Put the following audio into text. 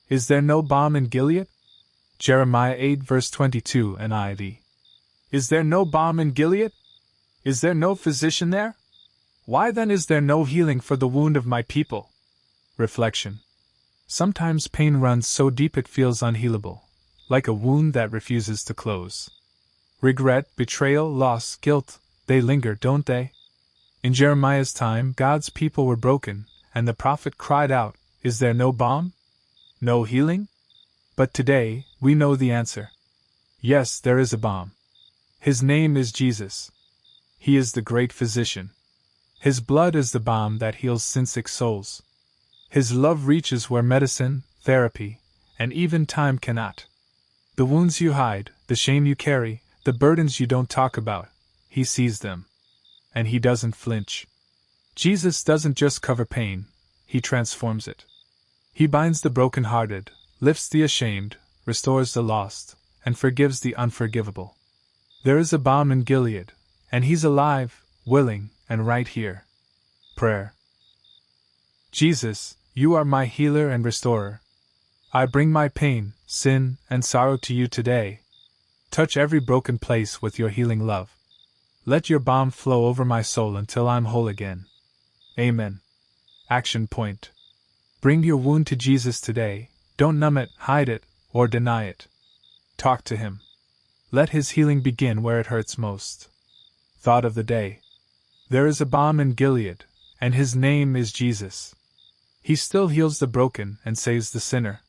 Is there no balm in Gilead? Jeremiah 8 verse 22 NIV. Is there no balm in Gilead? Is there no physician there? Why then is there no healing for the wound of my people? Reflection. Sometimes pain runs so deep it feels unhealable, like a wound that refuses to close. Regret, betrayal, loss, guilt, they linger, don't they? In Jeremiah's time, God's people were broken, and the prophet cried out, "Is there no balm? No healing?" But today, we know the answer. Yes, there is a balm. His name is Jesus. He is the great physician. His blood is the balm that heals sin-sick souls. His love reaches where medicine, therapy, and even time cannot. The wounds you hide, the shame you carry, the burdens you don't talk about, He sees them. And He doesn't flinch. Jesus doesn't just cover pain, He transforms it. He binds the brokenhearted, lifts the ashamed, restores the lost, and forgives the unforgivable. There is a balm in Gilead, and He's alive, willing, and right here. Prayer. Jesus, You are my healer and restorer. I bring my pain, sin, and sorrow to You today. Touch every broken place with Your healing love. Let Your balm flow over my soul until I'm whole again. Amen. Action point. Bring your wound to Jesus today. Don't numb it, hide it, or deny it. Talk to Him. Let His healing begin where it hurts most. Thought of the day. There is a balm in Gilead, and His name is Jesus. He still heals the broken and saves the sinner.